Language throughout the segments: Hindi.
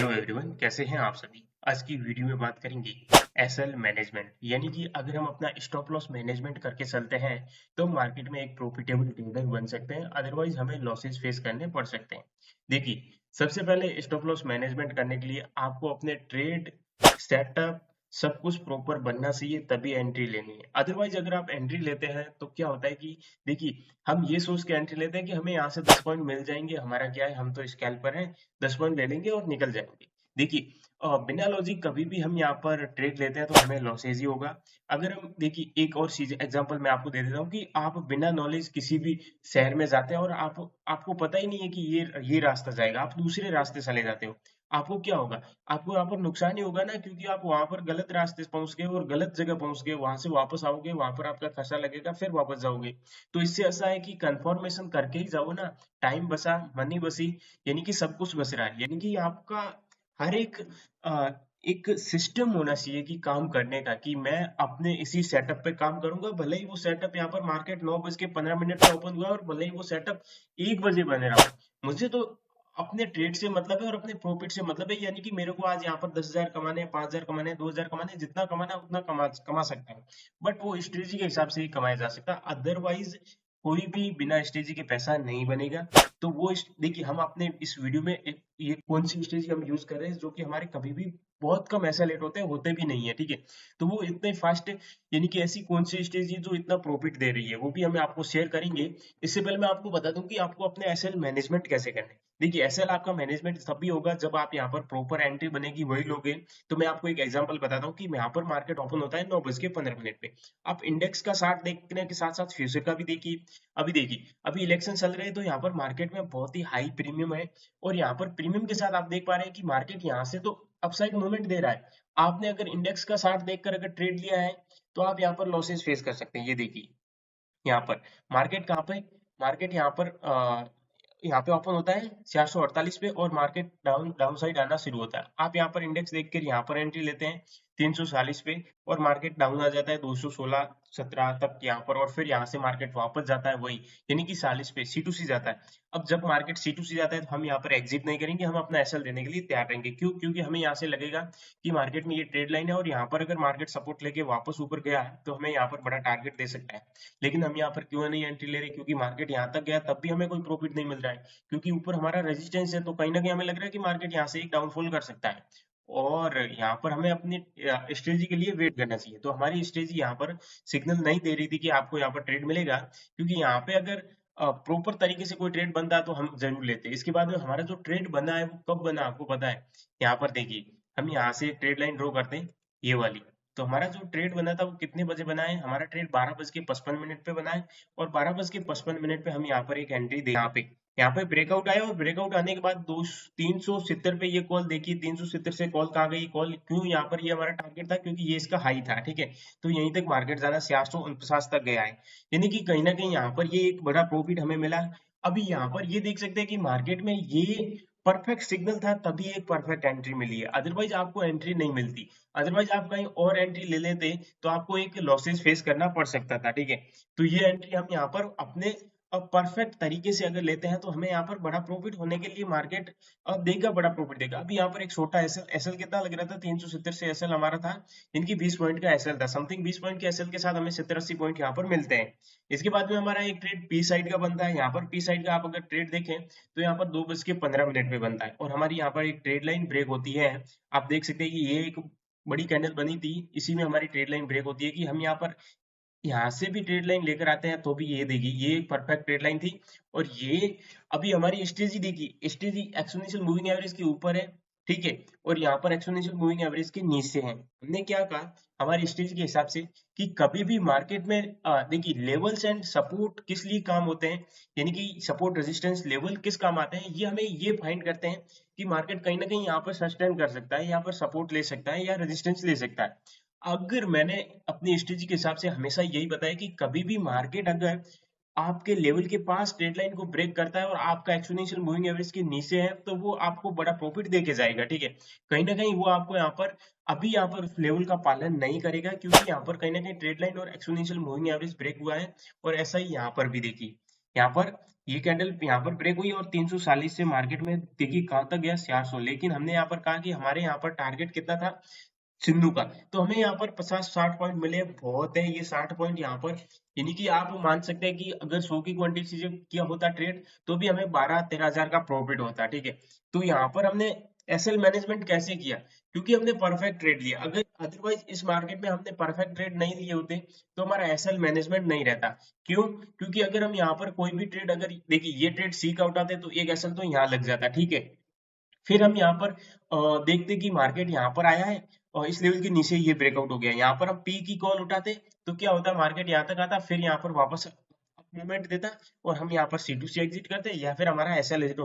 हेलो एवरीवन, कैसे हैं आप सभी। आज की वीडियो में बात करेंगे एसएल मैनेजमेंट, यानी कि अगर हम अपना स्टॉप लॉस मैनेजमेंट करके चलते हैं तो मार्केट में एक प्रॉफिटेबल ट्रेडर बन सकते हैं, अदरवाइज हमें लॉसेस फेस करने पड़ सकते हैं। देखिए, सबसे पहले स्टॉप लॉस मैनेजमेंट करने के लिए आपको अपने ट्रेड सेटअप सब कुछ प्रॉपर बनना चाहिए, तभी एंट्री लेनी है। अदरवाइज अगर आप एंट्री लेते हैं तो क्या होता है कि देखिए, हम ये सोच के एंट्री लेते हैं कि हमें यहाँ से 10 पॉइंट मिल जाएंगे, हमारा क्या है, हम तो स्कैल्पर हैं, 10 पॉइंट ले लेंगे और निकल जाएंगे। देखिए, बिना लॉजिक कभी भी हम यहाँ पर ट्रेड लेते हैं तो हमें लॉसेज ही होगा। अगर हम देखिए, एक और चीज एग्जांपल मैं आपको दे देता हूँ कि आप बिना नॉलेज किसी भी शहर में जाते हैं और आपको पता ही नहीं है कि ये रास्ता जाएगा, आप दूसरे रास्ते चले जाते हो। आपको क्या होगा? आपको यहाँ पर नुकसान ही होगा ना, क्योंकि आप वहां पर गलत रास्ते से पहुंच गए और गलत जगह पहुंच गए, वहां से वापस आओगे, वहां पर आपका खर्चा लगेगा, फिर वापस जाओगे। तो इससे ऐसा है कि कंफर्मेशन करके ही जाओ ना। टाइम बचा, मनी बसी, यानी कि सब कुछ बच रहा है। यानी कि आपका हर एक सिस्टम होना चाहिए कि काम करने का, कि मैं अपने इसी सेटअप पे काम करूंगा, भले ही वो सेटअप यहाँ पर मार्केट 9:15 पे ओपन हुआ और भले ही वो सेटअप 1 बजे बन रहा हो। मुझे तो अपने ट्रेड से मतलब है और अपने प्रॉफिट से मतलब है, यानी कि मेरे को आज यहाँ पर 10,000 कमाने हैं, 5,000 कमाने हैं, 2,000 कमाने हैं, जितना कमाना है उतना कमा कमा सकता हूँ। बट वो स्ट्रेटजी के हिसाब से ही कमाया जा सकता है, अदरवाइज कोई भी बिना स्ट्रेटजी के पैसा नहीं बनेगा। तो वो देखिए, हम अपने इस वीडियो में ये कौन सी स्ट्रेटजी हम यूज कर रहे हैं जो कि हमारे कभी भी बहुत कम ऐसा लेट होते भी नहीं है, ठीक है। तो वो इतने फास्ट, यानी कि ऐसी कौन सी स्ट्रेटजी जो इतना प्रॉफिट दे रही है, वो भी हमें आपको शेयर करेंगे। इससे पहले मैं आपको बता दूं कि आपको अपने एसएल मैनेजमेंट कैसे करना है। देखिए, एसएल आपका मैनेजमेंट तभी होगा जब आप यहाँ पर प्रॉपर एंट्री बनेगी वही लोगे। तो मैं आपको एक एग्जांपल बताता हूँ कि यहाँ पर मार्केट ओपन होता है 9:15 पे। आप इंडेक्स का चार्ट देखने के साथ साथ फ्यूचर का भी देखिए। अभी इलेक्शन चल रहे हैं तो यहाँ पर मार्केट में बहुत ही हाई प्रीमियम है। और यहाँ पर प्रीमियम के साथ आप देख पा रहे हैं कि मार्केट यहाँ से तो अपसाइड मूवमेंट दे रहा है। आपने अगर इंडेक्स का चार्ट देखकर अगर ट्रेड लिया है तो आप यहाँ पर लॉसेस फेस कर सकते हैं। ये देखिए, यहाँ पर मार्केट कहाँ पे, मार्केट यहाँ पे ओपन होता है 448 पे और मार्केट डाउन साइड आना शुरू होता है। आप यहाँ पर इंडेक्स देख कर यहाँ पर एंट्री लेते हैं 340 पे और मार्केट डाउन आ जाता है 216 17 तक यहाँ पर, और फिर यहाँ से मार्केट वापस जाता है वही, यानी कि 40 पे सी टू सी जाता है। अब जब मार्केट सी टू सी जाता है तो हम यहाँ पर एग्जिट नहीं करेंगे, हम अपना एसएल देने के लिए तैयार रहेंगे। क्यों? क्योंकि हमें यहाँ से लगेगा कि मार्केट में ये ट्रेड लाइन है और यहाँ पर अगर मार्केट सपोर्ट लेके वापस ऊपर गया है तो हमें यहाँ पर बड़ा टारगेट दे सकता है। लेकिन हम यहाँ पर क्यों नहीं एंट्री ले रहे? क्योंकि मार्केट यहाँ तक गया तब भी हमें कोई प्रॉफिट नहीं मिल रहा है, क्योंकि ऊपर हमारा रेजिस्टेंस है। तो कहीं ना कहीं हमें लग रहा है कि मार्केट यहाँ से एक डाउनफॉल कर सकता है और यहाँ पर हमें अपनी स्ट्रेटजी के लिए वेट करना चाहिए। तो हमारी स्ट्रेटजी यहाँ पर सिग्नल नहीं दे रही थी कि आपको यहाँ पर ट्रेड मिलेगा, क्योंकि यहाँ पे अगर प्रॉपर तरीके से कोई ट्रेड बनता है तो हम जरूर लेते। इसके बाद में हमारा जो ट्रेड बना है वो कब बना आपको पता है? यहाँ पर देखिए, हम यहाँ से ट्रेड लाइन ड्रॉ करते हैं, ये वाली। तो हमारा जो ट्रेड बना था वो कितने बजे बना है? हमारा ट्रेड 12:55 पे बना है और 12:55 पे हम यहाँ पर एक एंट्री दे, यहाँ पे ब्रेकआउट आया और ब्रेकआउट आने के बाद 370 पे ये कॉल देखिए, 370 से कॉल कहाँ गई? कॉल क्यों? यहाँ पर ये हमारा टारगेट था क्योंकि ये इसका हाई था, ठीक है। तो यहीं तक मार्केट जाना 449 तक गया है, यानी कि कहीं ना कहीं यहाँ पर ये एक बड़ा प्रॉफिट हमें मिला। अभी यहाँ पर ये देख सकते हैं कि मार्केट में ये परफेक्ट सिग्नल था, तभी एक परफेक्ट एंट्री मिली है, अदरवाइज आपको एंट्री नहीं मिलती। अदरवाइज आप कहीं और एंट्री ले लेते तो आपको एक लॉसेस फेस करना पड़ सकता था, ठीक है। तो ये एंट्री हम यहाँ पर अपने परफेक्ट तरीके से अगर लेते हैं तो हमें यहाँ पर बड़ा प्रॉफिट होने के लिए मार्केट देगा, बड़ा प्रॉफिट देगा। अभी यहाँ पर एक छोटा एसएल, कितना लग रहा था? 370 से एसएल हमारा था, इनकी 20 पॉइंट का एसएल था समथिंग। 20 पॉइंट के एसएल के साथ हमें 70-80 पॉइंट यहाँ पर मिलते हैं। इसके बाद में हमारा एक ट्रेड पी साइड का बनता है। यहाँ पर पी साइड का आप अगर ट्रेड देखें तो यहाँ पर 2:15 पे बनता है और हमारी यहाँ पर एक ट्रेड लाइन ब्रेक होती है। आप देख सकते हैं कि ये एक बड़ी कैंडल बनी थी, इसी में हमारी ट्रेड लाइन ब्रेक होती है कि हम यहाँ से भी ट्रेड लाइन लेकर आते हैं तो भी ये देखिए, ये एक परफेक्ट ट्रेड लाइन थी। और ये अभी हमारी स्ट्रेटजी देखिए, स्ट्रेटजी एक्सपोनेंशियल मूविंग एवरेज के ऊपर है, ठीक है, और यहाँ पर एक्सपोनेंशियल मूविंग एवरेज के नीचे है। हमने क्या कहा हमारी स्ट्रेटजी के हिसाब से कि कभी भी मार्केट में देखिए, लेवल्स एंड सपोर्ट किस लिए काम होते हैं, यानी कि सपोर्ट रेजिस्टेंस लेवल किस काम आते हैं, ये हमें ये फाइंड करते हैं कि मार्केट कहीं ना कहीं यहाँ पर सस्टेन कर सकता है, यहाँ पर सपोर्ट ले सकता है या रेजिस्टेंस ले सकता है। अगर मैंने अपनी स्ट्रेटजी के हिसाब से हमेशा यही बताया कि कभी भी मार्केट अगर आपके लेवल के पास ट्रेड लाइन को ब्रेक करता है और आपका एक्सपोनेंशियल मूविंग एवरेज के नीचे है तो वो आपको बड़ा प्रॉफिट दे के जाएगा, ठीक है। कहीं ना कहीं वो आपको यहाँ पर अभी यहाँ पर उस लेवल का पालन नहीं करेगा, क्योंकि यहाँ पर कहीं ना कहीं ट्रेड लाइन और एक्सपोनेंशियल मूविंग एवरेज ब्रेक हुआ है। और ऐसा ही यहाँ पर भी देखिए, यहाँ पर ये कैंडल यहाँ पर ब्रेक हुई और 340 से मार्केट में देखिए कहाँ तक गया 400, लेकिन हमने यहाँ पर कहा कि हमारे यहाँ पर टारगेट कितना था सिंधु का, तो हमें यहाँ पर 50-60 पॉइंट मिले, बहुत है ये 60 पॉइंट यहाँ पर। यानी कि आप मान सकते हैं कि अगर 100 की क्वांटिटी से किया होता ट्रेड तो भी हमें 12-13 हजार का प्रॉफिट होता, ठीक है। तो यहाँ पर हमने एसएल मैनेजमेंट कैसे किया, क्योंकि हमने परफेक्ट ट्रेड लिया। अगर अदरवाइज इस मार्केट में हमने परफेक्ट ट्रेड नहीं लिए होते तो हमारा एसएल मैनेजमेंट नहीं रहता। क्यों? क्योंकि अगर हम यहाँ पर कोई भी ट्रेड, अगर देखिए ये ट्रेड सी का उठाते तो एक एसएल तो यहाँ लग जाता, ठीक है। फिर हम यहाँ पर देखते कि मार्केट यहाँ पर आया है और इस लेवल के नीचे ये ब्रेकआउट हो गया, यहाँ पर हम पी की कॉल उठाते तो क्या होता, मार्केट यहाँ तक आता, फिर यहाँ पर वापस मूवमेंट देता और हम यहाँ पर सी टू सी एग्जिट करते, या फिर हमारा एस एल हिट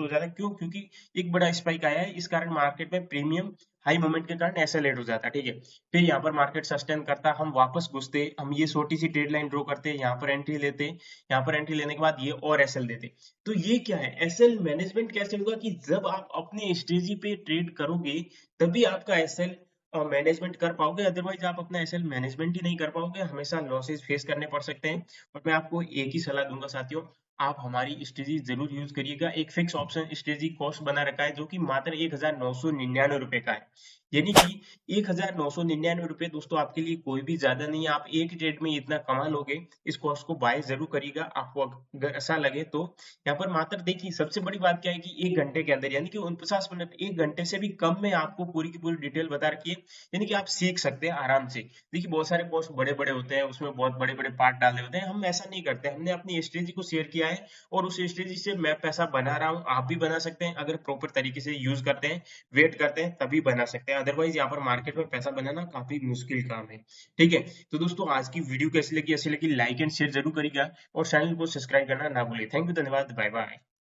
हो जाता। क्यों? क्योंकि एक बड़ा स्पाइक आया है, इस कारण मार्केट में प्रीमियम हाई मोमेंट के कारण एस एल हिट हो जाता, ठीक है। फिर यहाँ पर मार्केट सस्टेन करता, हम वापस घुसते, हम ये छोटी सी ट्रेड लाइन ड्रॉ करते, यहाँ पर एंट्री लेते, यहाँ पर एंट्री लेने के बाद ये और एस एल देते। तो ये क्या है, एसएल मैनेजमेंट कैसे होगा कि जब आप अपनी स्ट्रेटजी पे ट्रेड करोगे तभी आपका एसएल मैनेजमेंट कर पाओगे, अदरवाइज आप अपना एसएल मैनेजमेंट ही नहीं कर पाओगे, हमेशा लॉसेस फेस करने पड़ सकते हैं। और मैं आपको एक ही सलाह दूंगा साथियों, आप हमारी स्ट्रेटजी जरूर यूज करिएगा। एक फिक्स ऑप्शन स्ट्रेटजी कॉस्ट बना रखा है जो कि मात्र 1999 रुपए का है, यानी कि 1999 रुपए दोस्तों आपके लिए कोई भी ज्यादा नहीं है, आप एक ही ट्रेड में इतना कमा लोगे। इस कॉस्ट को बाय जरूर करिएगा, आपको अगर ऐसा लगे तो। यहाँ पर मात्र देखिए सबसे बड़ी बात क्या है कि 1 घंटे के अंदर, यानी कि 49 मिनट, 1 घंटे से भी कम में आपको पूरी की पूरी डिटेल बता रखी है, यानी कि आप सीख सकते हैं आराम से। देखिए बहुत सारे पोस्ट बड़े बड़े होते हैं, उसमें बहुत बड़े बड़े पार्ट डाले होते हैं, हम ऐसा नहीं करते, हमने अपनी स्ट्रेटजी को शेयर किया है और उस स्ट्रेटजी से मैं पैसा बना रहा हूँ, आप भी बना सकते हैं अगर प्रॉपर तरीके से यूज करते हैं, वेट करते हैं तभी बना सकते हैं, अदरवाइज यहाँ पर मार्केट में पैसा बनाना काफी मुश्किल काम है, ठीक है। तो दोस्तों आज की वीडियो कैसी लगी, ऐसी लगी लाइक एंड शेयर जरूर करिएगा और चैनल को सब्सक्राइब करना ना भूलिए। थैंक यू, धन्यवाद, बाय बाय।